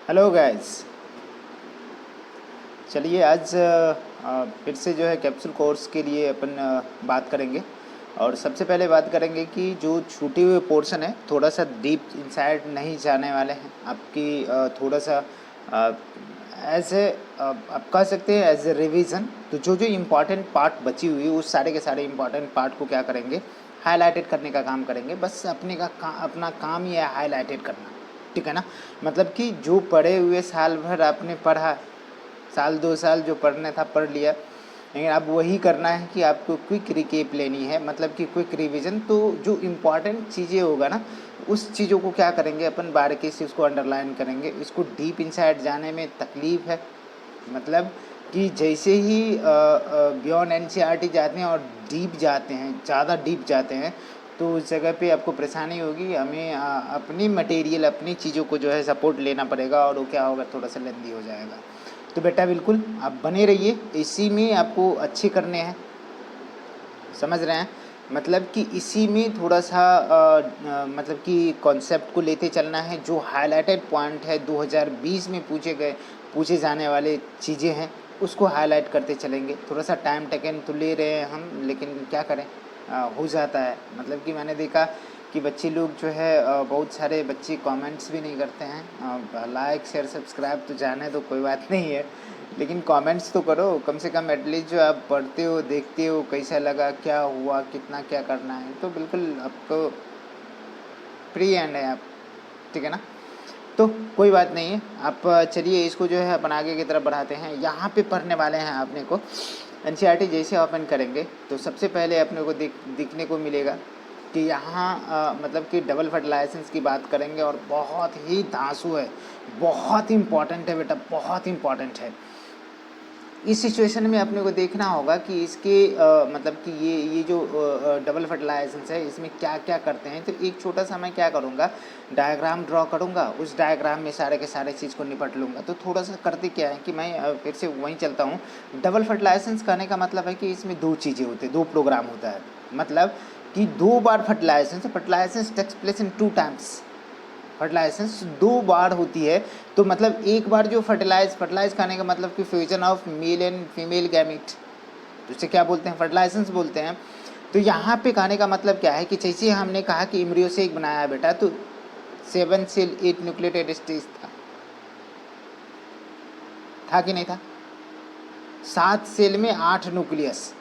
Hello guys. चलिए आज फिर से जो है कैप्सूल कोर्स के लिए अपन बात करेंगे। और सबसे पहले बात करेंगे कि जो छूटे हुए पोर्शन है थोड़ा सा डीप इनसाइड नहीं जाने वाले हैं आपकी थोड़ा सा एज ए आप कह सकते हैं एज ए रिवीजन। तो जो जो इम्पोर्टेंट पार्ट बची हुई उस सारे के सारे इम्पोर्टेंट पार्ट को क्या करेंगे, हाईलाइटेड करने का काम करेंगे। बस अपना काम ही है हाईलाइटेड करना, ठीक है ना। मतलब कि जो पढ़े हुए साल भर आपने पढ़ा, साल 2 साल जो पढ़ना था पढ़ लिया, लेकिन अब वही करना है कि आपको क्विक रिकेप लेनी है, मतलब कि क्विक रिवीजन। तो जो इम्पॉर्टेंट चीज़ें होगा ना उस चीज़ों को क्या करेंगे अपन बारीकी से उसको अंडरलाइन करेंगे। इसको डीप इनसाइड जाने में तकलीफ़ है, मतलब कि जैसे ही बियॉन्ड एनसीईआरटी जाते हैं और डीप जाते हैं, ज़्यादा डीप जाते हैं, तो उस जगह पे आपको परेशानी होगी। हमें अपनी मटेरियल अपनी चीज़ों को जो है सपोर्ट लेना पड़ेगा और वो क्या होगा, थोड़ा सा लेंदी हो जाएगा। तो बेटा बिल्कुल आप बने रहिए, इसी में आपको अच्छे करने हैं, समझ रहे हैं। मतलब कि इसी में थोड़ा सा मतलब कि कॉन्सेप्ट को लेते चलना है। जो हाईलाइटेड पॉइंट है 2020 में पूछे जाने वाले चीज़ें हैं उसको हाईलाइट करते चलेंगे। थोड़ा सा टाइम टेकन तो ले रहे हैं हम, लेकिन क्या करें, हो जाता है। मतलब कि मैंने देखा कि बच्चे लोग जो है बहुत सारे बच्चे कमेंट्स भी नहीं करते हैं। लाइक शेयर सब्सक्राइब तो जाने तो कोई बात नहीं है, लेकिन कमेंट्स तो करो कम से कम। एटलीस्ट जो आप पढ़ते हो देखते हो कैसा लगा, क्या हुआ, कितना क्या करना है, तो बिल्कुल आपको फ्री हैंड है आप, ठीक है ना। तो कोई बात नहीं है। आप चलिए इसको जो है अपन आगे की तरफ बढ़ाते हैं। यहाँ पे पढ़ने वाले हैं अपने को एनसीईआरटी जैसे ओपन करेंगे तो सबसे पहले अपने को दिखने को मिलेगा कि यहाँ मतलब कि डबल फर्टिलाइजेशंस की बात करेंगे और बहुत ही धांसू है, बहुत इम्पॉर्टेंट है बेटा, बहुत इम्पॉर्टेंट है। इस सिचुएशन में अपने को देखना होगा कि इसके मतलब कि ये जो डबल फर्टिलाइजेशंस है इसमें क्या क्या करते हैं। तो एक छोटा सा मैं क्या करूँगा, डायग्राम ड्रॉ करूँगा, उस डायग्राम में सारे के सारे चीज़ को निपट लूँगा। तो थोड़ा सा करते क्या है कि मैं फिर से वहीं चलता हूँ। डबल फर्टिलाइजेशंस कहने का मतलब है कि इसमें दो चीज़ें होती है, दो प्रोग्राम होता है। मतलब कि 2 बार फर्टिलाइजेशंस टेक्स प्लेस इन 2 टाइम्स। फर्टिलाइजेशंस 2 बार होती है। तो मतलब एक बार जो फर्टिलाइज करने का मतलब कि fusion of male and female gamete, तो इसे क्या बोलते हैं, फर्टिलाइजेशंस बोलते हैं। तो यहाँ पे कहने का मतलब क्या है कि जैसे हमने कहा कि एम्ब्रियो से एक बनाया बेटा, तो 7 सेल 8 न्यूक्लियोटाइड स्टेज था कि नहीं था। 7 सेल में 8 न्यूक्लियस,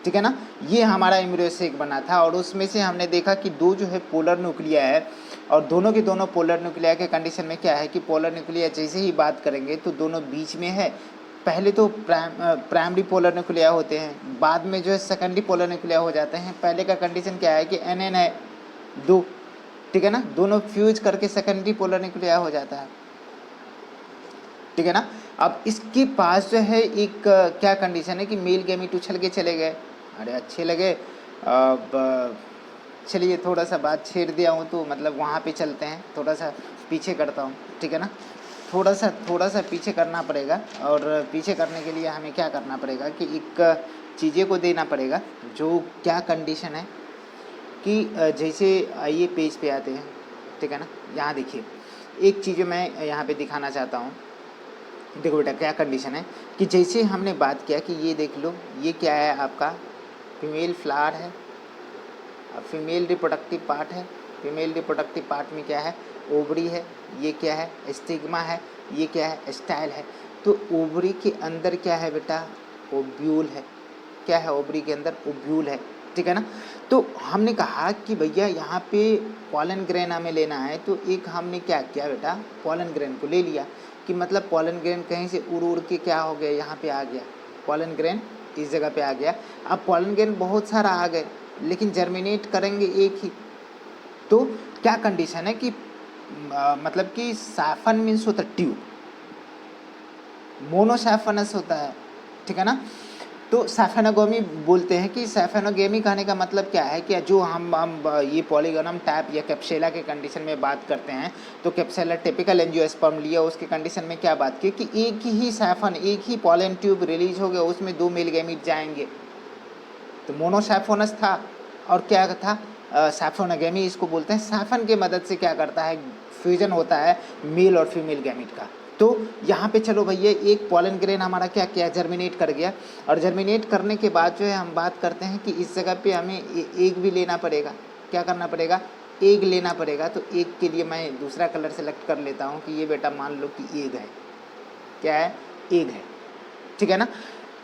ठीक है ना। ये हमारा एम्ब्रियो से एक बना था और उसमें से हमने देखा कि दो जो है पोलर न्यूक्लिया है, और दोनों के दोनों पोलर न्यूक्लिया के कंडीशन में क्या है कि पोलर न्यूक्लिया जैसे ही बात करेंगे तो दोनों बीच में है। पहले तो प्राइमरी पोलर न्यूक्लिया होते हैं, बाद में जो है सेकेंडरी पोलर न्यूक्लिया हो जाते हैं। पहले का कंडीशन क्या है कि एन है 2, ठीक है ना, दोनों फ्यूज करके सेकेंडरी पोलर न्यूक्लिया हो जाता है, ठीक है ना। अब इसके पास जो है एक क्या कंडीशन है कि मेल गैमीट उछल के चले गए। अरे अच्छे लगे। अब चलिए थोड़ा सा बात छेड़ दिया हूँ तो मतलब वहाँ पे चलते हैं, थोड़ा सा पीछे करता हूँ, ठीक है ना। थोड़ा सा पीछे करना पड़ेगा। और पीछे करने के लिए हमें क्या करना पड़ेगा कि एक चीज़ें को देना पड़ेगा। जो क्या कंडीशन है कि जैसे आइए पेज पे आते हैं, ठीक है ना। यहाँ देखिए एक चीज़ मैं यहाँ पे दिखाना चाहता हूँ। देखो बेटा क्या कंडीशन है कि जैसे हमने बात किया कि ये देख लो, ये क्या है आपका फीमेल फ्लावर है, फीमेल रिप्रोडक्टिव पार्ट है। फीमेल रिप्रोडक्टिव पार्ट में क्या है, ओवरी है, ये क्या है स्टिग्मा है, ये क्या है स्टाइल है। तो ओवरी के अंदर क्या है बेटा, ओव्यूल है। क्या है ओवरी के अंदर, ओव्यूल है, ठीक है ना। तो हमने कहा कि भैया यहाँ पे पॉलन ग्रेन हमें लेना है, तो एक हमने क्या किया बेटा, पॉलन ग्रेन को ले लिया कि मतलब पॉलन ग्रेन कहीं से उड़ उड़ के क्या हो गया, यहाँ पे आ गया पॉलन ग्रेन, इस जगह पे आ गया। अब पॉलन ग्रेन बहुत सारा आ गए लेकिन जर्मिनेट करेंगे एक ही। तो क्या कंडीशन है कि मतलब कि सैफन मीन्स होता है ट्यूब, मोनोसैफनस होता है, ठीक है ना। तो सैफेनोगेमी बोलते हैं कि सैफेनोगेमी कहने का मतलब क्या है कि जो हम ये पॉलीगोनम टाइप या कैप्सेला के कंडीशन में बात करते हैं, तो कैप्सेला टिपिकल एंजियोस्पर्म लिया, उसके कंडीशन में क्या बात की कि एक ही सैफन, एक ही पॉलन ट्यूब रिलीज हो गया, उसमें 2 मेल गैमीट जाएंगे। तो मोनोसैफोनस था और क्या था, सैफोनोगेमी इसको बोलते हैं। सैफन के मदद से क्या करता है, फ्यूजन होता है मेल और फीमेल गैमीट का। तो यहाँ पे चलो भैया एक पॉलन ग्रेन हमारा क्या किया, जर्मिनेट कर गया। और जर्मिनेट करने के बाद जो है हम बात करते हैं कि इस जगह पे हमें एग भी लेना पड़ेगा। क्या करना पड़ेगा, एग लेना पड़ेगा। तो एग के लिए मैं दूसरा कलर सेलेक्ट कर लेता हूँ कि ये बेटा मान लो कि एग है। क्या है, एग है, ठीक है ना।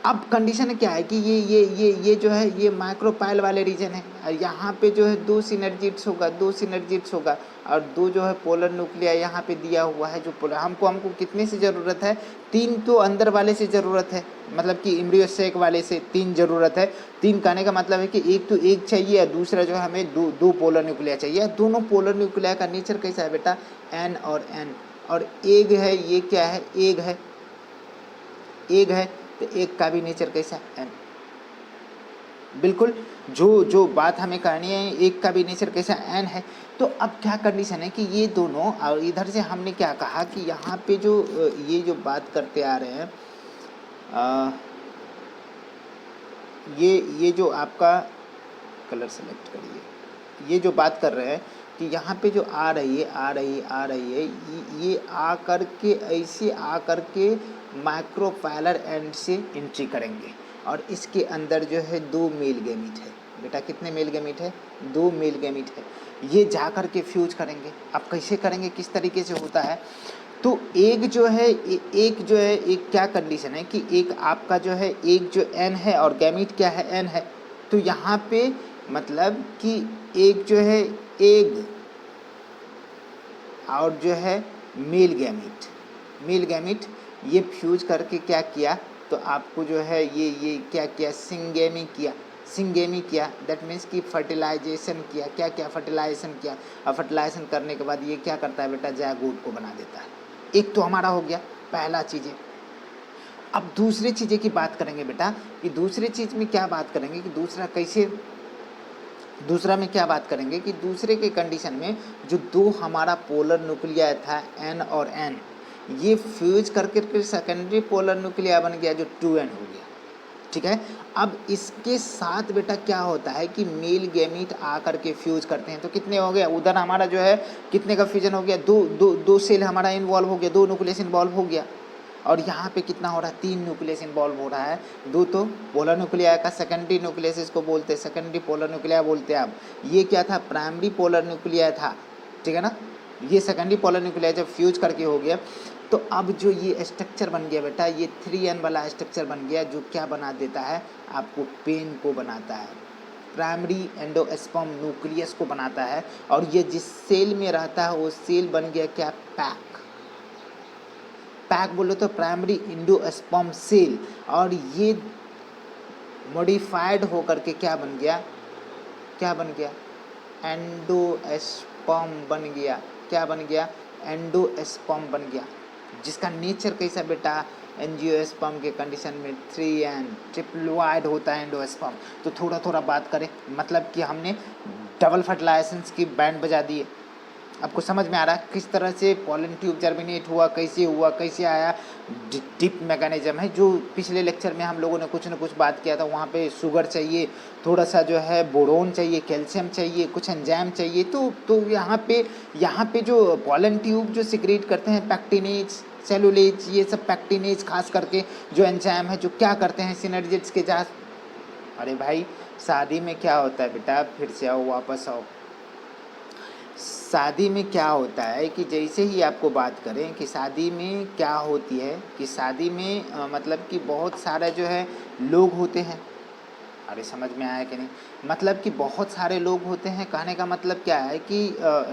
अब कंडीशन क्या है कि ये जो है ये माइक्रोपाइल वाले रीजन है। और यहाँ पे जो है दो सिनर्जिट्स होगा और दो जो है पोलर न्यूक्लिया यहाँ पे दिया हुआ है। जो पोलर हमको कितने से ज़रूरत है, 3 तो अंदर वाले से ज़रूरत है, मतलब कि एम्ब्रियो सेक वाले से 3 ज़रूरत है। 3 कहने का मतलब है कि एक तो एग चाहिए और दूसरा जो है हमें दो पोलर न्यूक्लिया चाहिए। दोनों पोलर न्यूक्लिया का नेचर कैसा है बेटा, N और N। और एग है, ये क्या है, एग है, एग है। तो एग का भी नेचर कैसा है, N। बिल्कुल जो बात हमें करनी है, एग का भी नेचर कैसा N है। तो अब क्या कंडीशन है कि ये दोनों, और इधर से हमने क्या कहा कि यहाँ पे जो ये जो बात करते आ रहे हैं, ये जो आपका कलर सेलेक्ट करिए, ये जो बात कर रहे हैं कि यहाँ पे जो आ रही है ये आ करके ऐसे आ करके माइक्रोपाइलर एंड से एंट्री करेंगे। और इसके अंदर जो है 2 मेल गैमीट है। बेटा कितने मेल गैमीट है, 2 मेल गैमीट है। ये जा कर के फ्यूज करेंगे। अब कैसे करेंगे, किस तरीके से होता है, तो एक जो है एक क्या कंडीशन है कि एक आपका जो है एक जो N है और गैमीट क्या है, N है। तो यहाँ पे मतलब कि एक जो है एग और जो है मेल गैमीट ये फ्यूज करके क्या किया, तो आपको जो है ये क्या किया, सिंगेमी किया। दैट मीन्स कि फर्टिलाइजेशन किया। क्या क्या, फर्टिलाइजेशन किया। और फर्टिलाइजेशन करने के बाद ये क्या करता है बेटा, जायगोट को बना देता है। एक तो हमारा हो गया पहला चीज़ें। अब दूसरी चीज़ें की बात करेंगे बेटा कि दूसरी चीज़ में क्या बात करेंगे कि दूसरा में क्या बात करेंगे कि दूसरे के कंडीशन में जो 2 हमारा पोलर न्यूक्लिया था N और N, ये फ्यूज करके फिर सेकेंडरी पोलर न्यूक्लिया बन गया जो 2N हो गया, ठीक है। अब इसके साथ बेटा क्या होता है कि मेल गैमीट आ करके फ्यूज करते हैं। तो कितने हो गया, उधर हमारा जो है कितने का फ्यूजन हो गया, दो सेल हमारा इन्वॉल्व हो गया, 2 न्यूक्लियस इन्वॉल्व हो गया। और यहाँ पे कितना हो रहा है, 3 न्यूक्लियस इन्वॉल्व हो रहा है। 2 तो पोलर न्यूक्लिया का सेकेंडरी न्यूक्लियस इसको बोलते हैं, सेकेंडरी पोलर न्यूक्लिया बोलते हैं। अब ये क्या था, प्राइमरी पोलर न्यूक्लिया था, ठीक है ना। ये सेकेंडरी पोलर न्यूक्लिया जब फ्यूज करके हो गया, तो अब जो ये स्ट्रक्चर बन गया बेटा, ये 3N वाला स्ट्रक्चर बन गया, जो क्या बना देता है आपको, पेन को बनाता है, प्राइमरी एंडोस्पर्म न्यूक्लियस को बनाता है। और ये जिस सेल में रहता है वो सेल बन गया क्या, पैक बोलो तो प्राइमरी एंडोस्पर्म सेल। और ये मॉडिफाइड होकर के क्या बन गया, एंडोस्पर्म बन गया। क्या बन गया, एंडोस्पर्म बन गया, जिसका नेचर कैसा बेटा, एंजियोस्पर्म के कंडीशन में 3N ट्रिप्लोइड होता है एंडोस्पर्म। तो थोड़ा बात करें, मतलब कि हमने डबल फर्टिलाइजेशन की बैंड बजा दी है। आपको समझ में आ रहा है किस तरह से पॉलन ट्यूब जर्मिनेट हुआ, कैसे आया, डीप मैकेनिज्म है। जो पिछले लेक्चर में हम लोगों ने कुछ न कुछ बात किया था, वहाँ पे शुगर चाहिए, थोड़ा सा जो है बोरोन चाहिए, कैल्शियम चाहिए, कुछ एंजाइम चाहिए। तो यहाँ पे जो पॉलन ट्यूब जो सिक्रेट करते हैं पैक्टिनेज, सेलुलेज, ये सब पैक्टिनेज खास करके जो एंजाइम है, जो क्या करते हैं सिनर्जिट्स के जांच। अरे भाई शादी में क्या होता है बेटा, फिर से आओ, वापस आओ। शादी में क्या होता है कि जैसे ही आपको बात करें कि शादी में क्या होती है कि शादी में मतलब कि बहुत सारा जो है लोग होते हैं। अरे समझ में आया कि नहीं, मतलब कि बहुत सारे लोग होते हैं। कहने का मतलब क्या है कि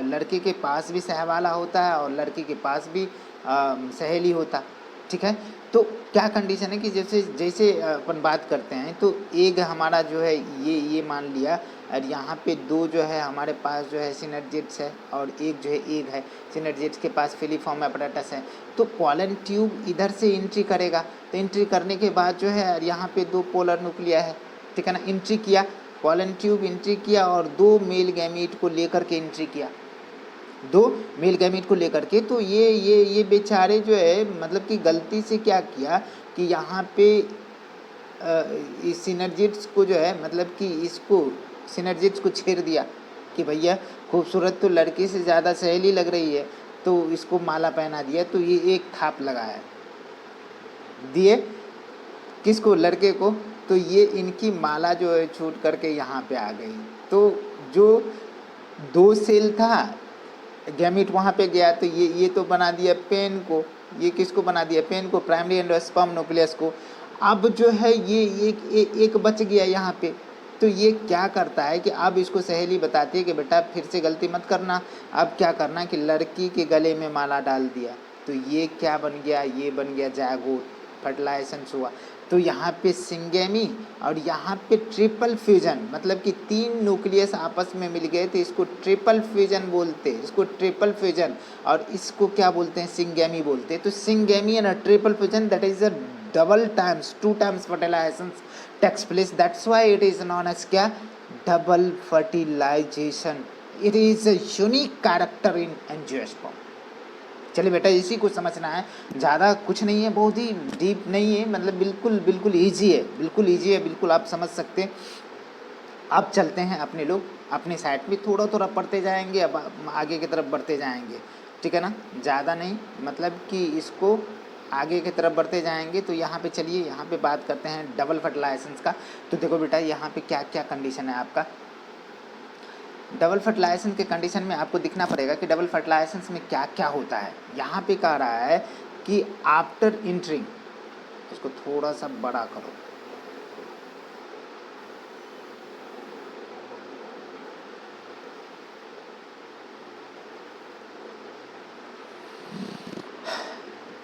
लड़के के पास भी सहवाला होता है और लड़की के पास भी सहेली होता, ठीक है। तो क्या कंडीशन है कि जैसे अपन बात करते हैं, तो एक हमारा जो है ये मान लिया, और यहाँ पे 2 जो है हमारे पास जो है सिनर्जिट्स है और एक जो है एग है। सिनर्जिट्स के पास फिलीफॉर्म एपरेटस है। तो पॉलन ट्यूब इधर से एंट्री करेगा, तो एंट्री करने के बाद जो है यहाँ पे 2 पोलर न्यूक्लिया है, ठीक है ना। एंट्री किया, पॉलन ट्यूब एंट्री किया और 2 मेल गैमीट को लेकर के एंट्री किया, 2 मेल गैमीट को लेकर के। तो ये बेचारे जो है मतलब कि गलती से क्या किया कि यहाँ पे इस सिनर्जिट्स को जो है मतलब कि इसको सिनर्जिट्स को छेड़ दिया। कि भैया खूबसूरत तो लड़की से ज़्यादा सहेली लग रही है, तो इसको माला पहना दिया, तो ये एक थाप लगाया, दिए किसको, लड़के को, तो ये इनकी माला जो है छूट करके यहाँ पे आ गई। तो जो 2 सेल था, गैमीट वहाँ पे गया, तो ये तो बना दिया पेन को, ये किसको बना दिया, पेन को, प्राइमरी एंडोस्पर्म न्यूक्लियस को। अब जो है ये एक बच गया यहाँ पे, तो ये क्या करता है कि अब इसको सहेली बताती है कि बेटा फिर से गलती मत करना। अब क्या करना कि लड़की के गले में माला डाल दिया, तो ये क्या बन गया, ये बन गया जायगोट, फर्टिलाइजेशन हुआ। तो यहाँ पे सिंगेमी और यहाँ पे ट्रिपल फ्यूजन, मतलब कि 3 न्यूक्लियस आपस में मिल गए, तो इसको ट्रिपल फ्यूजन बोलते हैं, इसको ट्रिपल फ्यूजन, और इसको क्या बोलते हैं, सिंगेमी बोलते हैं। तो syngamy and triple fusion, that is a double times, 2 times fertilization takes place, that's why it is known as क्या, double fertilization. It is a unique character in angiosperm. चलिए बेटा इसी को समझना है, ज़्यादा कुछ नहीं है, बहुत ही डीप नहीं है, मतलब बिल्कुल बिल्कुल ईजी है, बिल्कुल ईजी है, बिल्कुल आप समझ सकते हैं। अब चलते हैं अपने लोग अपने साइड पे, थोड़ा थोड़ा पढ़ते जाएंगे, अब आगे की तरफ बढ़ते जाएंगे, ठीक है ना, ज़्यादा नहीं, मतलब कि इसको आगे की तरफ बढ़ते जाएंगे। तो यहाँ पे चलिए, यहाँ पे बात करते हैं डबल फर्टिलाइजेशन का। तो देखो बेटा यहाँ पे क्या क्या कंडीशन है आपका। डबल फर्टिलाइजेशन के कंडीशन में आपको दिखना पड़ेगा कि डबल फर्टिलाइजेशन में क्या क्या होता है। यहाँ पे कह रहा है कि आफ्टर इंटरिंग, इसको थोड़ा सा बड़ा करो,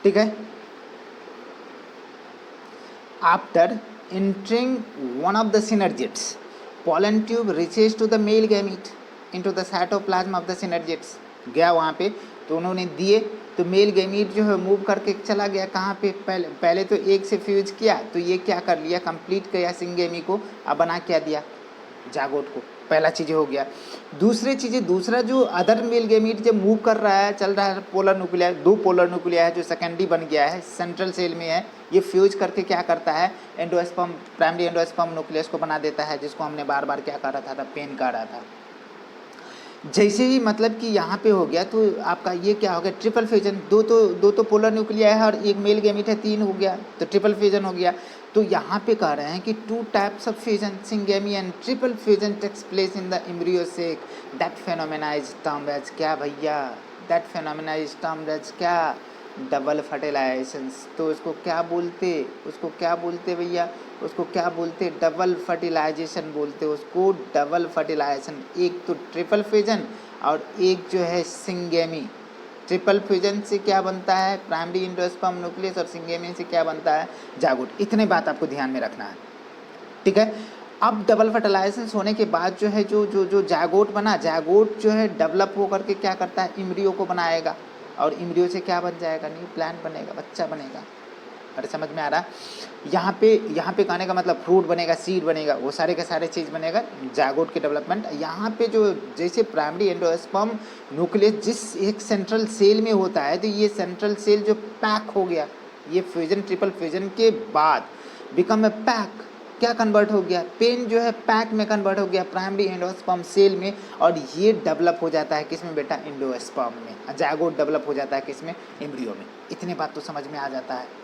ठीक है। After entering one of the synergids, pollen tube reaches to the male gamete into the cytoplasm of the synergids, गया वहाँ पे, तो उन्होंने दिए, तो मेल गैमीट जो है मूव करके चला गया कहाँ पे, पहले तो एक से फ्यूज किया, तो ये क्या कर लिया, कंप्लीट किया सिंगेमी को, अब बना क्या दिया, जागोट को, पहला चीज़ हो गया। दूसरी चीज़ें, दूसरा जो अदर मेल गैमीट जब मूव कर रहा है, चल रहा है, पोलर न्यूक्लिया, 2 पोलर न्यूक्लिया है जो सेकेंडरी बन गया है, सेंट्रल सेल में है, ये फ्यूज करके क्या करता है, एंडोस्पर्म, प्राइमरी एंडोस्पर्म न्यूक्लियस को बना देता है, जिसको हमने बार बार क्या कह रहा था, पेन कह रहा था। जैसे ही मतलब कि यहाँ पे हो गया, तो आपका ये क्या हो गया, ट्रिपल फ्यूजन, दो तो पोलर न्यूक्लिया है और एक मेल गैमीट है, 3 हो गया, तो ट्रिपल फ्यूजन हो गया। तो यहाँ पे कह रहे हैं कि 2 types of fusion, syngamy and triple fusion takes place in the embryo sac, that phenomena is termed as क्या भैया, that phenomena is termed as क्या, डबल फर्टिलाइजेशन। तो उसको क्या बोलते भैया, उसको क्या बोलते, डबल फर्टिलाइजेशन बोलते, उसको डबल फर्टिलाइजेशन। एक तो ट्रिपल फ्यूजन और एक जो है सिंगेमी। ट्रिपल फ्यूजन से क्या बनता है, प्राइमरी एंडोस्पर्म न्यूक्लियस, और सिंगेमी से क्या बनता है, जागोट। इतने बात आपको ध्यान में रखना है, ठीक है। अब डबल फर्टिलाइजेशन होने के बाद जो है, जो जागोट बना, जागोट जो है डेवलप होकर के क्या करता है, इम्ब्रियो को बनाएगा, और इम्ब्रियो से क्या बन जाएगा, न्यू प्लांट बनेगा, बच्चा बनेगा। अरे समझ में आ रहा, यहाँ पे कहने का मतलब फ्रूट बनेगा, सीड बनेगा, वो सारे के सारे चीज़ बनेगा, जागोट के डेवलपमेंट। यहाँ पे जो जैसे प्राइमरी एंडोस्पर्म न्यूक्लियस जिस एक सेंट्रल सेल में होता है, तो ये सेंट्रल सेल जो पैक हो गया, ये फ्यूजन, ट्रिपल फ्यूजन के बाद बिकम ए पैक, क्या कन्वर्ट हो गया, पेन जो है पैक में कन्वर्ट हो गया प्राइमरी एंडोस्पर्म सेल में, और ये डेवलप हो जाता है किस में बेटा, एंडोस्पर्म में। जागोट डेवलप हो जाता है किस में, एम्ब्रियो में। इतने बात तो समझ में आ जाता है।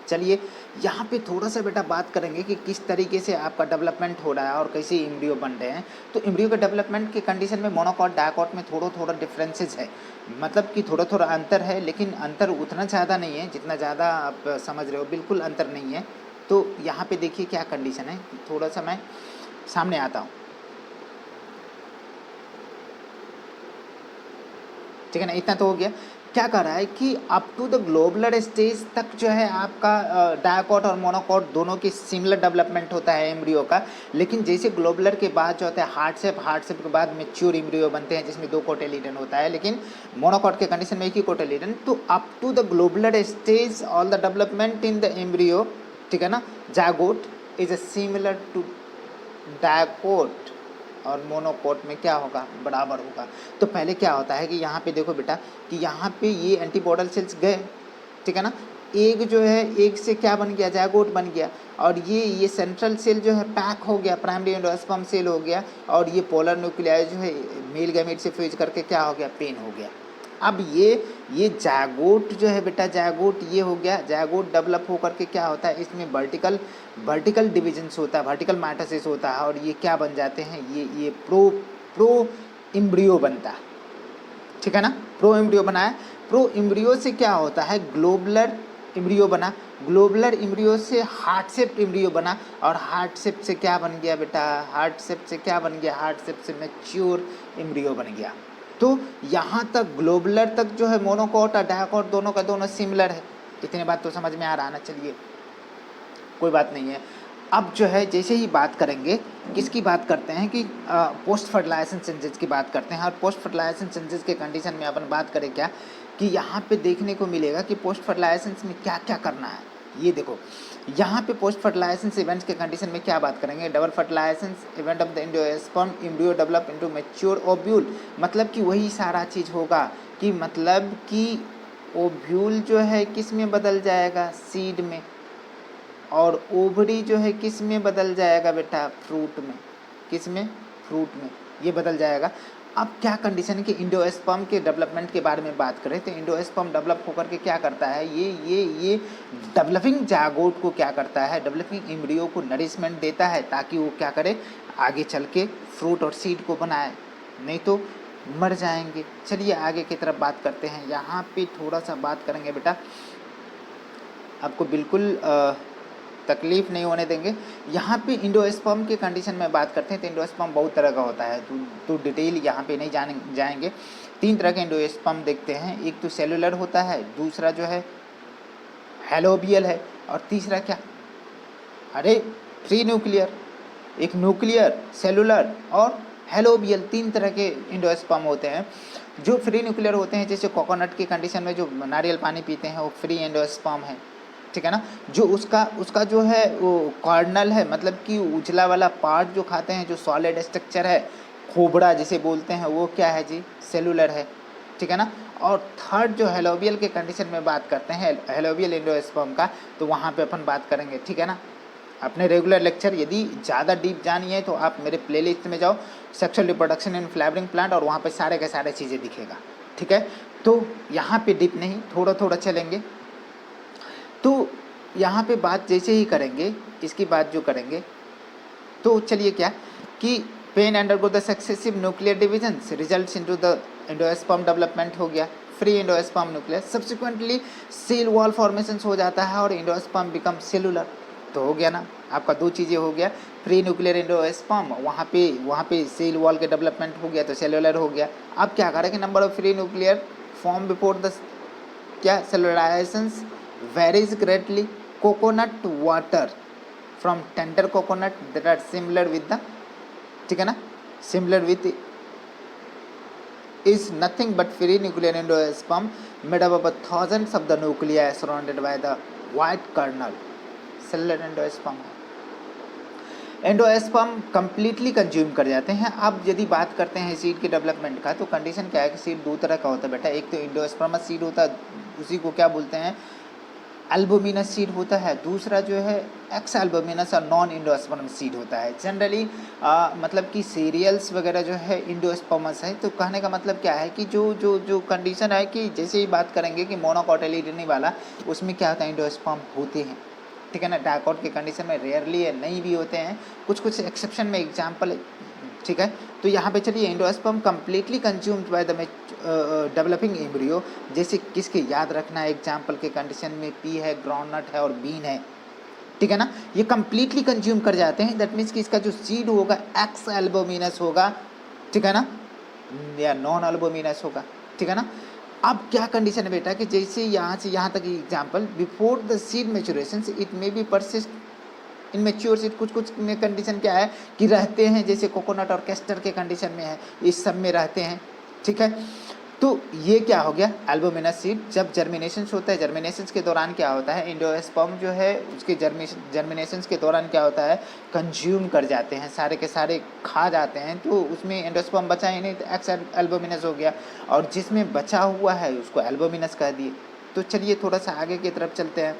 चलिए यहाँ पे थोड़ा सा बेटा बात करेंगे कि किस तरीके से आपका डेवलपमेंट हो रहा है और कैसे एम्ब्रियो बन रहे हैं। तो एम्ब्रियो के डेवलपमेंट के कंडीशन में मोनोकॉट डायकॉट में थोड़ा डिफरेंसेस है, मतलब कि थोड़ा अंतर है, लेकिन अंतर उतना ज़्यादा नहीं है जितना ज़्यादा आप समझ रहे हो, बिल्कुल अंतर नहीं है। तो यहाँ पे देखिए क्या कंडीशन है, थोड़ा सा मैं सामने आता हूँ, ठीक है ना, इतना तो हो गया। क्या कर रहा है कि up to the globular stage तक जो है आपका डायकॉट और मोनोकॉट दोनों की सिमिलर डेवलपमेंट होता है एम्ब्रियो का, लेकिन जैसे ग्लोबुलर के बाद जो होता है हार्ट शेप के बाद मैच्योर एम्ब्रियो बनते हैं जिसमें 2 कोटिलिडन होता है, लेकिन मोनोकॉट के कंडीशन में 1 ही कोटिलिडन। तो up to the globular stage all the development in the embryo, ठीक है ना, zygote is similar to dicot, और मोनोकोट में क्या होगा, बराबर होगा। तो पहले क्या होता है कि यहाँ पे देखो बेटा कि यहाँ पे ये एंटीबॉडल सेल्स गए, ठीक है ना, एग जो है, एग से क्या बन गया, जायगोट बन गया, और ये सेंट्रल सेल जो है पैक हो गया, प्राइमरी एंडोस्पर्म सेल हो गया, और ये पोलर न्यूक्लियाई जो है मेल गैमेट से फ्यूज करके क्या हो गया, पेन हो गया। अब ये जायगोट जो है बेटा, जायगोट ये हो गया, जायगोट डेवलप होकर के क्या होता है, इसमें वर्टिकल डिविजन्स होता है, वर्टिकल माइटोसिस होता है, और ये क्या बन जाते हैं, ये प्रो इम्ब्रियो बनता है, ठीक है ना, प्रो इम्ब्रियो बना है। प्रो इम्ब्रियो से क्या होता है, ग्लोबुलर इम्ब्रियो बना, ग्लोबुलर इम्ब्रियो से हार्ट शेप्ड इम्ब्रियो बना, और हार्ट शेप से क्या बन गया बेटा, हार्ट शेप से क्या बन गया, हार्ट शेप से मैच्योर इम्ब्रियो बन गया। तो यहाँ तक ग्लोबुलर तक जो है मोनोकॉट और डायकॉट दोनों का दोनों सिमिलर है। इतने बात तो समझ में आ रहा ना, चलिए कोई बात नहीं है। अब जो है जैसे ही बात करेंगे, किसकी बात करते हैं कि पोस्ट फर्टिलाइजेशन चेंजेस की बात करते हैं, और पोस्ट फर्टिलाइजेशन चेंजेस के कंडीशन में अपन बात करें क्या कि यहाँ पे देखने को मिलेगा कि पोस्ट फर्टिलाइजेशन में क्या क्या करना है। ये देखो यहाँ पे पोस्ट फर्टिलाइजेशन इवेंट्स के कंडीशन में क्या बात करेंगे, double fertilisation event of the endosperm embryo develop into mature ovule, मतलब कि वही सारा चीज़ होगा कि मतलब कि ओव्यूल जो है किस में बदल जाएगा, सीड में, और ओवरी जो है किस में बदल जाएगा बेटा, फ्रूट में, किस में, फ्रूट में, ये बदल जाएगा। अब क्या कंडीशन है कि इंडोस्पर्म के डेवलपमेंट के बारे में बात करें तो इंडोस्पर्म डेवलप होकर के क्या करता है, ये डेवलपिंग जायगोट को क्या करता है, डेवलपिंग एम्ब्रियो को नरिशमेंट देता है ताकि वो क्या करे, आगे चल के फ्रूट और सीड को बनाए, नहीं तो मर जाएंगे। चलिए आगे की तरफ बात करते हैं। यहाँ पे थोड़ा सा बात करेंगे बेटा, आपको बिल्कुल तकलीफ नहीं होने देंगे। यहाँ पे इंडोस्पर्म के कंडीशन में बात करते हैं तो इंडोस्पर्म बहुत तरह का होता है, तो डिटेल यहाँ पे नहीं जाएंगे। 3 तरह के इंडोस्पर्म देखते हैं, एक तो सेलुलर होता है, दूसरा जो है हेलोबियल है, और तीसरा क्या, अरे फ्री न्यूक्लियर। एक न्यूक्लियर, सेलुलर और हेलोबियल, 3 तरह के इंडोस्पर्म होते हैं। जो फ्री न्यूक्लियर होते हैं, जैसे कोकोनट की कंडीशन में जो नारियल पानी पीते हैं वो फ्री इंडोस्पर्म है, ठीक है ना। जो उसका जो है वो कॉर्नल है, मतलब कि उजला वाला पार्ट जो खाते हैं, जो सॉलिड स्ट्रक्चर है, खोबड़ा जिसे बोलते हैं, वो क्या है जी, सेलुलर है, ठीक है ना। और थर्ड जो हेलोबियल के कंडीशन में बात करते हैं, हेलोबियल इंडोस्पर्म का, तो वहाँ पे अपन बात करेंगे, ठीक है ना। अपने रेगुलर लेक्चर यदि ज़्यादा डीप जानी है तो आप मेरे प्लेलिस्ट में जाओ, sexual reproduction in flowering plant, और वहाँ पे सारे के सारे चीज़ें दिखेगा, ठीक है। तो यहाँ पे डीप नहीं, थोड़ा थोड़ा चलेंगे। तो यहाँ पे बात जैसे ही करेंगे, इसकी बात जो करेंगे, तो चलिए क्या कि pen undergo the successive nuclear divisions results into the endosperm development हो गया, free endosperm nuclear, subsequently cell wall formations हो जाता है और एंडोस्पर्म बिकम सेलुलर। तो हो गया ना आपका, 2 चीज़ें हो गया, फ्री न्यूक्लियर एंडोस्पर्म, वहाँ पे सेल वॉल के डेवलपमेंट हो गया तो सेलुलर हो गया। अब क्या करें कि number of free nuclear form before the क्या सेलुलाइजेशंस varies greatly. Coconut water from tender coconut that are similar with the, ठीक है ना, similar with is nothing but free nuclear endosperm made up of thousands of the nuclei surrounded by the white kernel. Cellular endosperm endosperm completely consume कर जाते हैं। अब यदि बात करते हैं सीड के डेवलपमेंट का, तो कंडीशन क्या है कि सीड 2 तरह का होता है बेटा, एक तो एंडोस्पर्मस सीड होता है, उसी को क्या बोलते हैं, एल्बुमिनस सीड होता है, दूसरा जो है एक्स एल्बुमिनस और नॉन इंडोस्पर्म सीड होता है। जनरली मतलब कि सीरियल्स वगैरह जो है इंडोस्पर्मस है। तो कहने का मतलब क्या है कि जो कंडीशन है कि जैसे ही बात करेंगे कि मोनोकोटिलिडनी वाला, उसमें क्या होता है, इंडोस्पर्म होते हैं, ठीक है ना। डायकॉट के कंडीशन में रेयरली है, नहीं भी होते हैं, कुछ एक्सेप्शन में एग्जाम्पल, ठीक है। तो यहाँ पे चलिए endosperm completely consumed by the developing embryo, जैसे किसके याद रखना है, एग्जाम्पल के कंडीशन में पी है, ग्राउंडनट है और बीन है, ठीक है ना। ये कम्प्लीटली कंज्यूम कर जाते हैं, दैट मीन्स कि इसका जो सीड होगा एक्स एल्बुमिनस होगा, ठीक है ना, या नॉन एल्बुमिनस होगा, ठीक है ना। अब क्या कंडीशन है बेटा कि जैसे यहाँ से यहाँ तक example, before the seed maturation it may be persist in mature seed, कुछ में कंडीशन क्या है कि रहते हैं, जैसे कोकोनट और कैस्टर के कंडीशन में है, इस सब में रहते हैं, ठीक है। तो ये क्या हो गया, एल्बुमिनस सीड। जब जर्मिनेशन होता है, जर्मिनेशन के दौरान क्या होता है, एंडोस्पर्म जो है उसके जर्मिनेशन के दौरान क्या होता है, कंज्यूम कर जाते हैं, सारे के सारे खा जाते हैं, तो उसमें एंडोस्पर्म बचा ही नहीं, तो एक्स एल्बुमिनस हो गया, और जिसमें बचा हुआ है उसको एल्बुमिनस कह दिए, तो चलिए थोड़ा सा आगे की तरफ चलते हैं।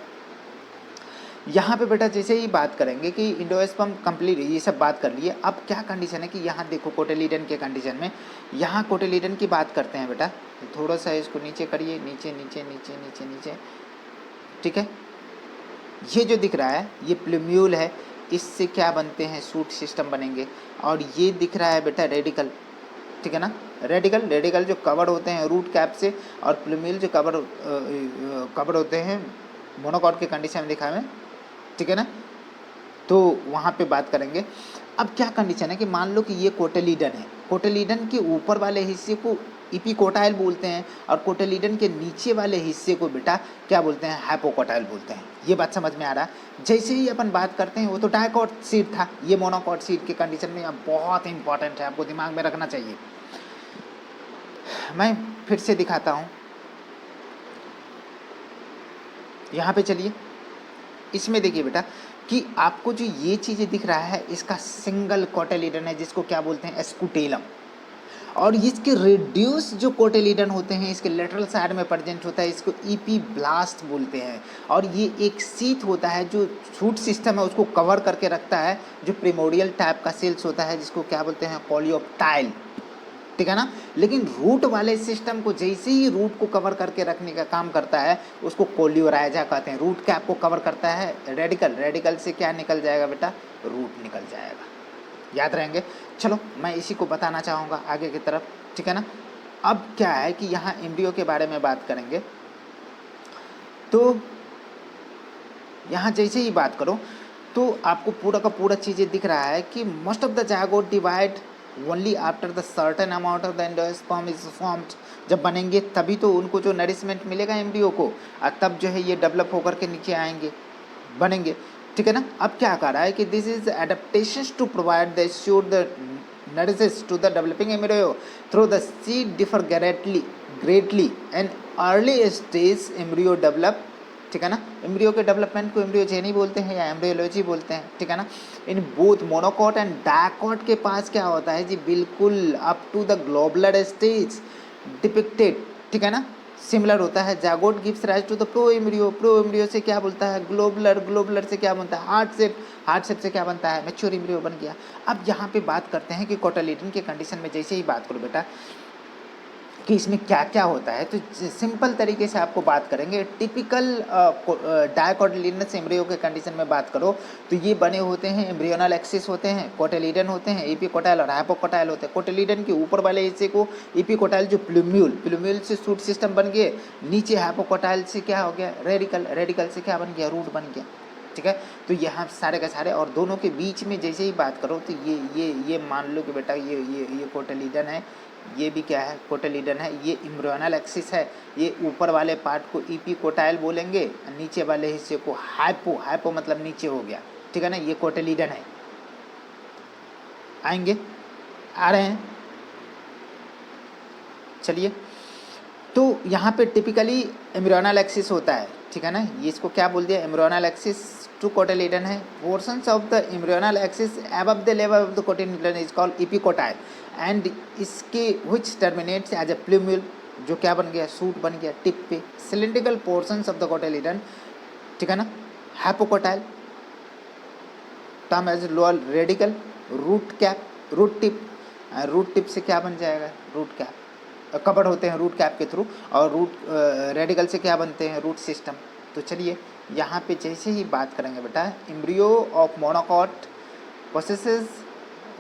यहाँ पे बेटा जैसे ही बात करेंगे कि इंडोस्पर्म कंप्लीट, ये सब बात कर लिए। अब क्या कंडीशन है कि यहाँ देखो कोटिलिडन के कंडीशन में, यहाँ कोटिलिडन की बात करते हैं बेटा। थोड़ा सा इसको नीचे करिए, नीचे नीचे नीचे नीचे नीचे, ठीक है। ये जो दिख रहा है ये प्लूम्यूल है, इससे क्या बनते हैं, सूट सिस्टम बनेंगे। और ये दिख रहा है बेटा रेडिकल, ठीक है ना। रेडिकल जो कवर होते हैं रूट कैप से, और प्लूम्यूल जो कवर होते हैं मोनोकॉट के कंडीशन में दिखा है, ठीक है ना। तो वहाँ पे बात करेंगे। अब क्या कंडीशन है कि मान लो कि ये कोटिलिडन है, कोटिलिडन के ऊपर वाले हिस्से को इपिकोटाइल बोलते हैं, और कोटिलिडन के नीचे वाले हिस्से को बेटा क्या बोलते हैं, हाइपोकोटाइल बोलते हैं। ये बात समझ में आ रहा है। जैसे ही अपन बात करते हैं, वो तो डायकॉट सीड था, ये मोनोकॉट सीड के कंडीशन में। अब बहुत इंपॉर्टेंट है, आपको दिमाग में रखना चाहिए। मैं फिर से दिखाता हूँ, यहाँ पे चलिए। इसमें देखिए बेटा कि आपको जो ये चीज़ें दिख रहा है, इसका सिंगल कोटिलिडन है, जिसको क्या बोलते हैं, स्कूटेलम। और इसके रेड्यूस जो कोटिलिडन होते हैं, इसके लेटरल साइड में प्रेजेंट होता है, इसको ईपी ब्लास्ट बोलते हैं। और ये एक सीट होता है जो शूट सिस्टम है उसको कवर करके रखता है, जो प्रिमोडियल टाइप का सेल्स होता है, जिसको क्या बोलते हैं, कोलियोप्टाइल, ठीक है ना। लेकिन रूट वाले सिस्टम को जैसे ही रूट को कवर करके रखने का काम करता है, उसको कोलियोराइजा कहते हैं। रूट कैप को कवर करता है रेडिकल से क्या निकल जाएगा बेटा, रूट निकल जाएगा। याद रहेंगे। चलो मैं इसी को बताना चाहूँगा आगे की तरफ, ठीक है ना। अब क्या है कि यहाँ एम्ब्रियो के बारे में बात करेंगे। तो यहाँ जैसे ही बात करो तो आपको पूरा का पूरा चीज़ें दिख रहा है कि most of the zygote divide only after the certain amount of the endosperm is formed. जब बनेंगे तभी तो उनको जो नरिशमेंट मिलेगा एम्ब्रियो को, और तब जो है ये डेवलप होकर के नीचे आएंगे, बनेंगे, ठीक है ना। अब क्या कर रहा है कि this is adaptation to provide the sure the nourishes to the developing embryo through the seed differ greatly and early stage embryo develop, ठीक है ना। एम्ब्रियो के डेवलपमेंट को एम्ब्रियोजेनी बोलते हैं या एम्ब्रियोलॉजी बोलते हैं, ठीक है ना। In both monocot and dicot के पास क्या होता है जी, बिल्कुल up to the globular stage depicted, ठीक है ना, सिमिलर होता है। Zygote gives rise to the proembryo से क्या बोलता है, ग्लोबुलर से क्या बनता है, हार्ट शेप से क्या बनता है, मैच्योर एम्ब्रियो बन गया। अब यहाँ पे बात करते हैं कि कोटिलिडन के कंडीशन में जैसे ही बात करो बेटा कि इसमें क्या क्या होता है, तो सिंपल तरीके से आपको बात करेंगे। टिपिकल डायकोटिलिडनस एम्ब्रियो के कंडीशन में बात करो तो ये बने होते हैं, एम्ब्रियोनल एक्सिस होते हैं, कोटिलिडन होते हैं, एपिकोटाइल और हाइपोकोटाइल होते हैं। कोटिलिडन के ऊपर वाले हिस्से को एपिकोटाइल जो प्लूम्यूल से सूट सिस्टम बन गए, नीचे हाइपोकोटाइल से क्या हो गया, रेडिकल से क्या बन गया, रूट बन गया, ठीक है। तो यहाँ सारे का सारे, और दोनों के बीच में जैसे ही बात करो तो ये मान लो कि बेटा ये कोटिलिडन है, ये भी क्या है, कोटिलिडन है। ये एम्ब्रियोनल एक्सिस है, ये ऊपर वाले पार्ट को एपिकोटाइल बोलेंगे, नीचे वाले हिस्से को हाइपो मतलब नीचे हो गया, ठीक है ना। ये कोटिलिडन है। आएंगे, आ रहे हैं, चलिए। तो यहाँ पे टिपिकली एम्ब्रियोनल एक्सिस होता है, ठीक है ना। ये इसको क्या बोल दिया, एम्ब्रियोनल एक्सिस टू कोटिलिडन है। Portions of the embryonal axis above the level of the cotyledon is called epicotyl and इसके which terminates as a plumule, जो क्या बन गया, सूट बन गया टिप पे। Cylindrical portions of the cotyledon, ठीक है ना। Hypocotyl term as lower radicle, root cap, root tip से क्या बन जाएगा, रूट कैप, कवर्ड होते हैं रूट कैप के थ्रू, और रूट रेडिकल से क्या बनते हैं, रूट सिस्टम। तो चलिए यहाँ पे जैसे ही बात करेंगे बेटा, embryo of monocot possesses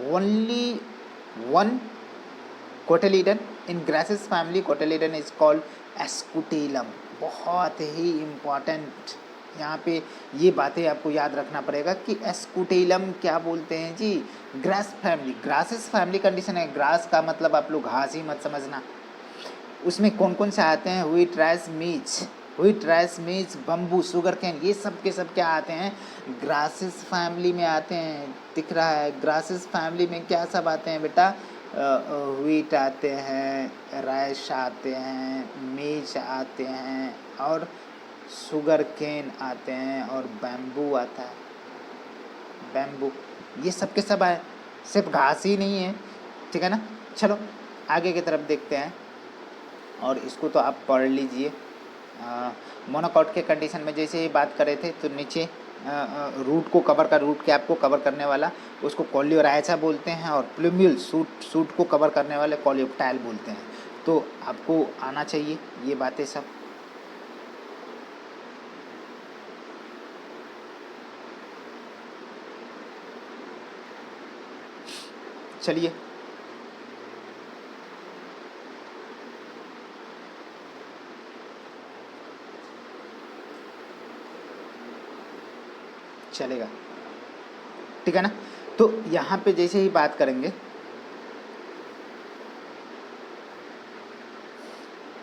only one cotyledon in grasses family, cotyledon is called scutellum. बहुत ही इम्पॉर्टेंट यहाँ पे ये बातें आपको याद रखना पड़ेगा कि एस्कुटेलम क्या बोलते हैं जी, grass family, grasses family condition है। ग्रास का मतलब आप लोग घास ही मत समझना। उसमें कौन कौन से आते हैं, व्हीट राइस मीज, बम्बू, शुगर कैन, ये सब के सब क्या आते हैं, ग्रासेस फैमिली में आते हैं। दिख रहा है, ग्रासेस फैमिली में क्या सब आते हैं बेटा, व्हीट आते हैं, राइस आते हैं, मीज आते हैं, और शुगर केन आते हैं, और बैम्बू आता है, बैम्बू, ये सब के सब आए। सिर्फ घास ही नहीं है, ठीक है ना। चलो आगे की तरफ देखते हैं, और इसको तो आप पढ़ लीजिए, मोनोकॉट के कंडीशन में जैसे ही बात कर रहे थे तो नीचे रूट को कवर कर रूट कैप को कवर करने वाला उसको कॉलियोराइजा बोलते हैं, और प्लूम्यूल सूट को कवर करने वाले कॉलियोप्टाइल बोलते हैं। तो आपको आना चाहिए ये बातें सब। चलिए चलेगा, ठीक है ना। तो यहाँ पे जैसे ही बात करेंगे,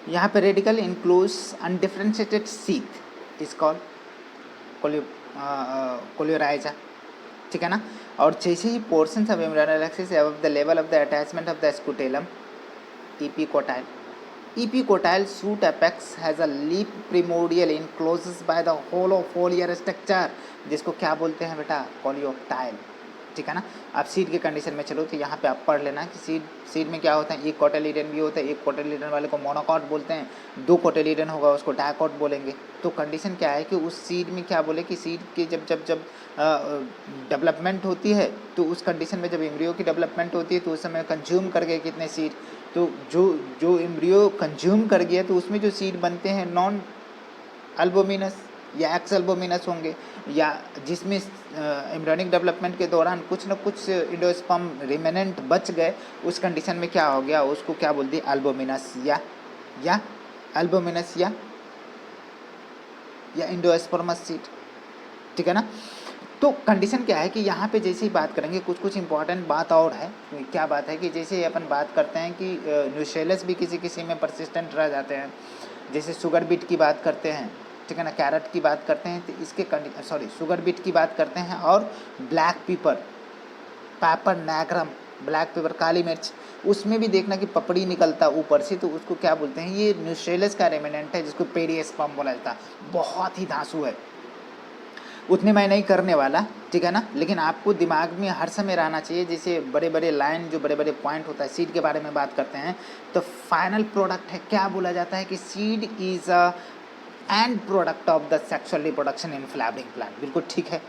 यहाँ पे radicle enclose undifferentiated sheath is called coleorhiza, ठीक है ना। और जैसे ही portions of embryonic axis above the level of the attachment of the scutellum epicotyl. Epicotyl shoot apex has a leaf primordial encloses by the hollow foliar structure, जिसको क्या बोलते हैं बेटा, कॉलियोप्टाइल, ठीक है ना। अब सीड के कंडीशन में चलो तो यहाँ पे आप पढ़ लेना कि सीड में क्या होता है, एक कोटिलीडन भी होता है, एक कोटिलीडन वाले को मोनोकॉट बोलते हैं, दो कोटिलीडन होगा उसको डायकॉट बोलेंगे। तो कंडीशन क्या है कि उस सीड में क्या बोले कि सीड के जब जब जब डेवलपमेंट होती है तो उस कंडीशन में जब एम्ब्रियो की डेवलपमेंट होती है तो उस समय कंज्यूम कर गए कितने सीड, तो जो एम्ब्रियो कंज्यूम कर गया तो उसमें जो सीड बनते हैं नॉन अल्बोमिनस या एक्स अल्बोमिनस होंगे, या जिसमें एम्ब्रियोनिक डेवलपमेंट के दौरान कुछ न कुछ इंडोस्पर्म रिमेनेंट बच गए, उस कंडीशन में क्या हो गया, उसको क्या बोल दिया, अल्बोमिनस या अल्बोमिनस या इंडोस्पर्मस सीड, ठीक है ना। तो कंडीशन क्या है कि यहाँ पे जैसे ही बात करेंगे कुछ इंपॉर्टेंट बात और है। क्या बात है कि जैसे अपन बात करते हैं कि न्यूशेलस भी किसी किसी में परसिस्टेंट रह जाते हैं, जैसे शुगर बीट की बात करते हैं, ठीक है ना, कैरेट की बात करते हैं, तो इसके शुगर बीट की बात करते हैं, और ब्लैक पेपर नैग्रम, ब्लैक पेपर काली मिर्च, उसमें भी देखना कि पपड़ी निकलता ऊपर से, तो उसको क्या बोलते हैं, ये न्यूशेलस का रेमिनेंट है जिसको पेरिस्पर्म बोला जाता है। बहुत ही धांसू है, उतने मैं नहीं करने वाला, ठीक है ना, लेकिन आपको दिमाग में हर समय रहना चाहिए। जैसे बड़े बड़े लाइन जो बड़े बड़े पॉइंट होता है, सीड के बारे में बात करते हैं तो फाइनल प्रोडक्ट है, क्या बोला जाता है कि seed is a and product of the sexual reproduction in flowering plant. बिल्कुल ठीक है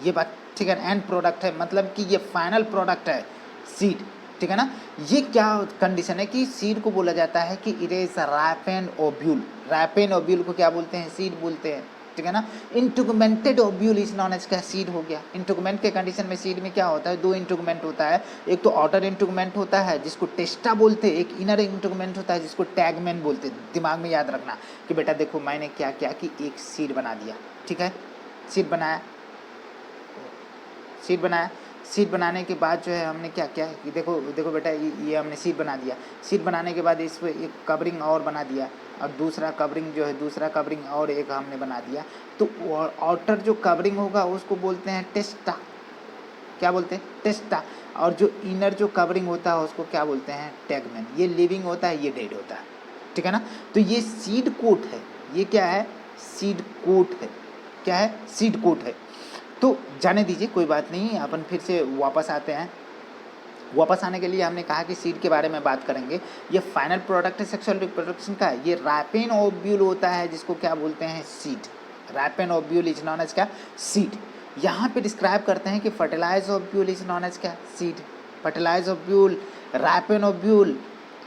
ये बात, ठीक है, एंड प्रोडक्ट है मतलब कि ये फाइनल प्रोडक्ट है सीड, ठीक है ना। ये क्या कंडीशन है कि सीड को बोला जाता है कि it is रैपेन ovule. Ripen ovule को क्या बोलते हैं, सीड बोलते हैं, ठीक है ना। इंटुगमेंटेड ओव्यूल इज नॉन एज क्या, सीड हो गया। इंटुगमेंट के कंडीशन में सीड में क्या होता है, दो इंटुगमेंट होता है, एक तो आउटर इंटुगमेंट होता है जिसको टेस्टा बोलते हैं, एक इनर इंटुगमेंट होता है जिसको टैगमेन बोलते हैं। दिमाग में याद रखना कि बेटा देखो मैंने क्या किया कि एक सीड बना दिया, ठीक है, सीड बनाया, सीड बनाने के बाद जो है हमने क्या किया कि देखो बेटा ये हमने सीड बना दिया। सीड बनाने के बाद इस पर एक कवरिंग और बना दिया, और दूसरा कवरिंग और एक हमने बना दिया। तो आउटर जो कवरिंग होगा उसको बोलते हैं टेस्टा, क्या बोलते हैं, टेस्टा। और जो इनर जो कवरिंग होता है उसको क्या बोलते हैं, टैगमेन। ये लिविंग होता है, ये डेड होता है, ठीक है ना। तो ये सीड कोट है, ये क्या है, सीड कोट है, क्या है, सीड कोट है। तो जाने दीजिए, कोई बात नहीं, अपन फिर से वापस आते हैं। वापस आने के लिए हमने कहा कि सीड के बारे में बात करेंगे। ये फाइनल प्रोडक्ट है सेक्सुअल रिप्रोडक्शन का, ये रैपेन ओव्यूल होता है जिसको क्या बोलते हैं, seed. Ripen ovule is known as क्या, सीड। यहाँ पे डिस्क्राइब करते हैं कि fertilize ovule is known as क्या, seed. Fertilize ovule, ripen ovule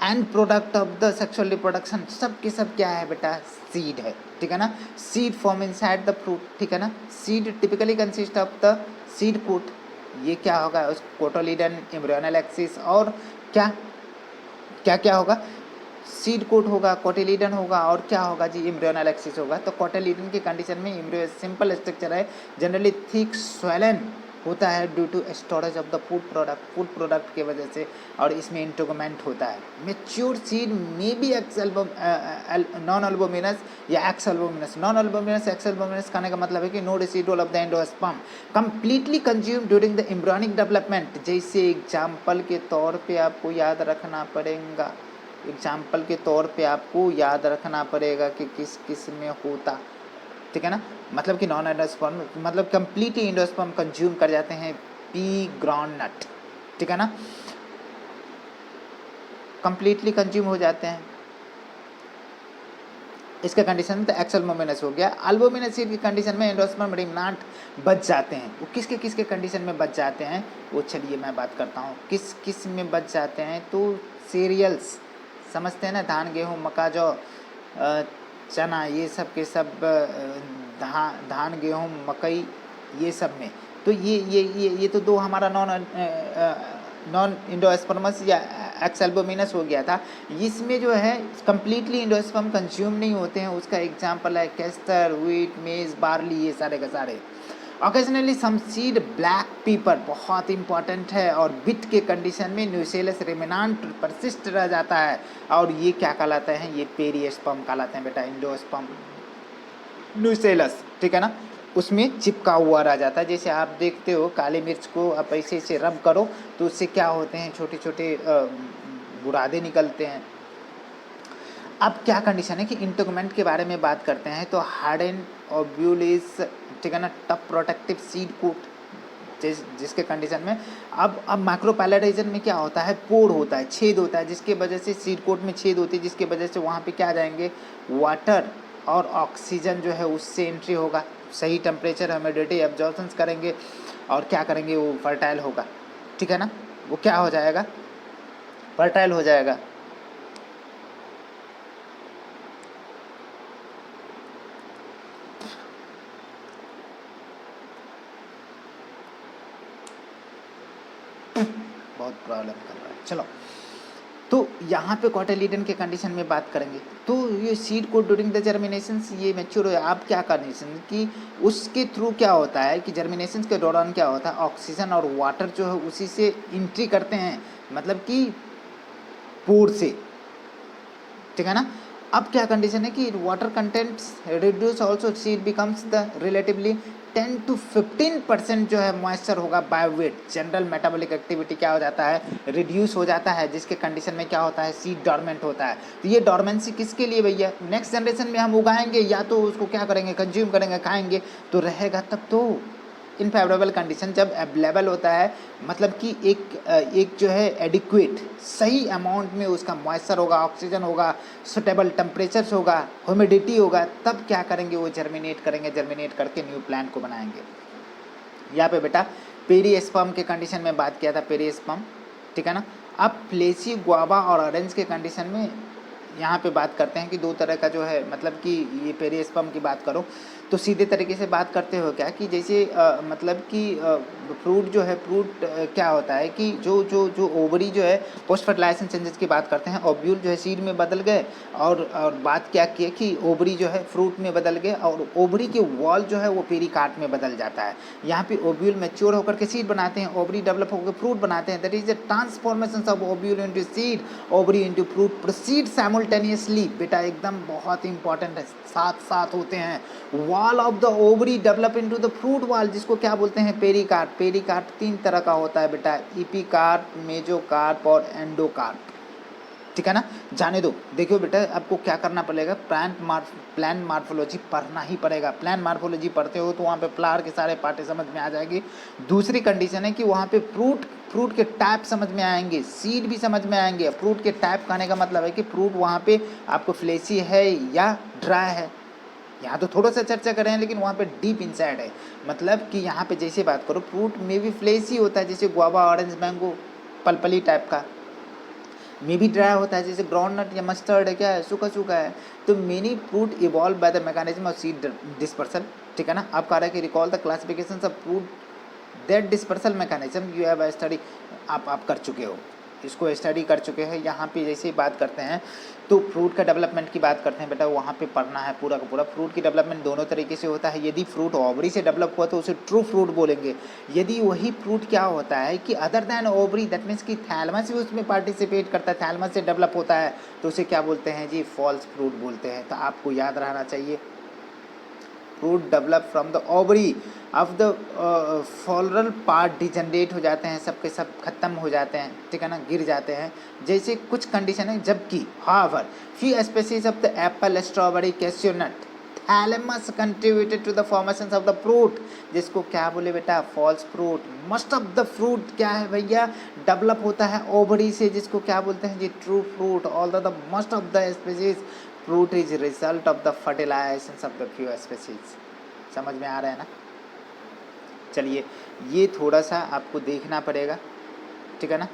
and product of the sexual reproduction, सब के सब क्या है बेटा, सीड है, ठीक है ना। Seed form inside the fruit, ठीक है ना। Seed typically consist of the seed coat, ये क्या होगा, उस कोटोलीडन, एम्ब्रियोनल एक्सिस, और क्या क्या क्या होगा, सीड कोट होगा, कोटिलीडन होगा, और क्या होगा जी, एम्ब्रियोनल एक्सिस होगा। तो कोटिलीडन की कंडीशन में एम्ब्रियो सिंपल स्ट्रक्चर है, जनरली थिक स्वेलन होता है due to storage of the food product की वजह से, और इसमें इंटुगमेंट होता है। मेच्योर सीड में भी नॉन अल्बोमिनस या exalbuminous. Non albuminous exalbuminous कहने का मतलब है कि no residual of the endosperm completely consume during the embryonic development. जैसे एग्जाम्पल के तौर पे आपको याद रखना पड़ेगा, एग्जाम्पल के तौर पे आपको याद रखना पड़ेगा कि किस किस में होता, ठीक है ना। मतलब कि नॉन एंडोस्पर्म मतलब कंप्लीटली एंडोस्पर्म कंज्यूम कर जाते हैं पी ग्राउंड नट, ठीक है ना, कंप्लीटली कंज्यूम हो जाते हैं। इसके कंडीशन में तो एक्सल्बुमिनस हो गया। अल्बुमिनस सीड की कंडीशन में एंडोस्पर्म रिमनांट बच जाते हैं। वो किसके किसके कंडीशन में बच जाते हैं, वो चलिए मैं बात करता हूँ किस किस में बच जाते हैं। तो सीरियल्स समझते हैं ना, धान गेहूँ मक्का जौ चना, ये सब के सब धान गेहूँ मकई ये सब में। तो ये तो दो हमारा नॉन इंडोस्पर्मस या एक्सल्बुमिनस हो गया था। इसमें जो है कंप्लीटली इंडोस्पर्म कंज्यूम नहीं होते हैं। उसका एग्जांपल है कैस्टर, व्हीट, मेज, बार्ली, ये सारे के सारे। ऑकेजनली सम सीड ब्लैक पीपर बहुत इंपॉर्टेंट है, और बिट के कंडीशन में न्यूसेलस रिमेनांट परसिस्ट रह जाता है, और ये क्या कहलाते हैं, ये पेरिस्पर्म कहलाते हैं बेटा, इंडोस्पर्म न्यूसेलस, ठीक है ना, उसमें चिपका हुआ रह जाता है। जैसे आप देखते हो काली मिर्च को आप ऐसे ऐसे रब करो तो उससे क्या होते हैं, छोटे छोटे बुरादे निकलते हैं। अब क्या कंडीशन है कि इंटोगमेंट के बारे में बात करते हैं तो हार्डन ओब्यूल इज, ठीक है ना, टफ प्रोटेक्टिव सीड कोट, जिसके कंडीशन में अब माइक्रोपैलेटाइजन में क्या होता है, पोर होता है, छेद होता है, जिसके वजह से सीड कोट में छेद होती है, जिसके वजह से वहाँ पे क्या आ जाएंगे, वाटर और ऑक्सीजन जो है उससे एंट्री होगा, सही टेम्परेचर ह्यूमिडिटी एब्जॉर्प्शन करेंगे और क्या करेंगे, वो फर्टाइल होगा, ठीक है ना, वो क्या हो जाएगा, फर्टाइल हो जाएगा। बहुत प्रॉब्लम कर रहा है। चलो, तो यहाँ पे कॉटिलीडन के कंडीशन में बात करेंगे। तो ये सीड को ड्यूरिंग द जर्मिनेशन ये मैच्योर हो, आप क्या कंडीशन कि उसके थ्रू क्या होता है कि जर्मिनेशन के दौरान क्या होता है, ऑक्सीजन और वाटर जो है उसी से एंट्री करते हैं, मतलब कि पोर से, ठीक है ना। अब क्या कंडीशन है कि water contents reduce also, seed becomes the relatively 10 to 15% जो है मॉइस्चर होगा by weight. General metabolic activity क्या हो जाता है, रिड्यूस हो जाता है, जिसके कंडीशन में क्या होता है, सीड डॉर्मेंट होता है। तो ये डॉर्मेंसी किसके लिए भैया, नेक्स्ट जनरेशन में हम उगाएंगे या तो उसको क्या करेंगे, कंज्यूम करेंगे, खाएंगे, तो रहेगा तब तो इन फेवरेबल कंडीशन जब अवेलेबल होता है, मतलब कि एक जो है एडिक्वेट सही अमाउंट में उसका मॉइस्चर होगा, ऑक्सीजन होगा, सुटेबल टेम्परेचर्स होगा, ह्यूमिडिटी होगा, तब क्या करेंगे, वो जर्मिनेट करेंगे, जर्मिनेट करके न्यू प्लांट को बनाएंगे। यहाँ पे बेटा पेरिस्पर्म के कंडीशन में बात किया था, पेरिस्पर्म, ठीक है ना। अब फ्लेसी, गुआवा और ऑरेंज के कंडीशन में यहाँ पे बात करते हैं कि दो तरह का जो है, मतलब कि ये पेरिस्पर्म की बात करो तो सीधे तरीके से बात करते हो क्या कि जैसे मतलब कि फ्रूट जो है, फ्रूट क्या होता है कि जो जो जो ओवरी जो है, पोस्ट फर्टिलाइजेशन चेंजेस की बात करते हैं, ओव्यूल जो है सीड में बदल गए, और बात क्या की कि ओवरी जो है फ्रूट में बदल गए, और ओवरी के वॉल जो है वो पेरिकार्ट में बदल जाता है। यहाँ पे ओव्यूल मैच्योर होकर के सीड बनाते हैं, ओवरी डेवलप होकर फ्रूट बनाते हैं, that is the transformation of ovule into seed, ovary into fruit proceed simultaneously. बेटा एकदम बहुत इंपॉर्टेंट है, साथ साथ होते हैं। Wall of the ovary develop into the fruit wall, जिसको क्या बोलते हैं, पेरिकार्प। पेरिकार्प 3 तरह का होता है बेटा, इपिकार्प, मेजोकार्प और एंडोकार्प, ठीक है ना। जाने दो, देखियो बेटा आपको क्या करना पड़ेगा, प्लांट मार्फोलॉजी पढ़ना ही पड़ेगा। प्लांट मार्फोलॉजी पढ़ते हो तो वहाँ पे फ्लावर के सारे पार्टे समझ में आ जाएंगे। दूसरी कंडीशन है कि वहाँ पे फ्रूट के टाइप समझ में आएंगे, सीड भी समझ में आएंगे। फ्रूट के टाइप कहने का मतलब है कि फ्रूट वहाँ पे आपको फ्लेसी है या ड्राई है। यहाँ तो थोड़ा सा चर्चा करें, लेकिन वहाँ पे डीप इनसाइड है, मतलब कि यहाँ पे जैसे बात करो, फ्रूट में भी फ्लेसी होता है, जैसे गुआवा, ऑरेंज, मैंगो, पलपली टाइप का, में भी ड्राई होता है, जैसे ग्राउंड नट या मस्टर्ड है, क्या है, सूखा सूखा है। तो many fruit evolve by the mechanism of seed dispersal, ठीक है ना। आप कह रहे हैं कि recall the classification of fruit that dispersal mechanism you have study, आप कर चुके हो, इसको स्टडी कर चुके हैं। यहाँ पे जैसे बात करते हैं तो फ्रूट का डेवलपमेंट की बात करते हैं बेटा, वहाँ पे पढ़ना है पूरा का पूरा। फ्रूट की डेवलपमेंट दोनों तरीके से होता है। यदि फ्रूट ओवरी से डेवलप हुआ तो उसे ट्रू फ्रूट बोलेंगे। यदि वही फ्रूट क्या होता है कि other than ovary, that means कि थैलमस भी उसमें पार्टिसिपेट करता है, थैलमस से डेवलप होता है, तो उसे क्या बोलते हैं जी, फॉल्स फ्रूट बोलते हैं। तो आपको याद रहना चाहिए, fruit develop from the ovary of the floral part degenerate हो जाते हैं, सबके सब खत्म हो जाते हैं, ठीक है ना, गिर जाते हैं, जैसे कुछ कंडीशन है। जबकि however few species of the apple, strawberry, cashew nut, thalamus contributed to the formation of the fruit, जिसको क्या बोले बेटा, false fruit. Most of the fruit क्या है भैया, डेवलप होता है ओवरी से, जिसको क्या बोलते हैं जी, true fruit. All the most of the species fruit is result of the fertilization of the few species. समझ में आ रहा है ना? चलिए, ये थोड़ा सा आपको देखना पड़ेगा, ठीक है ना।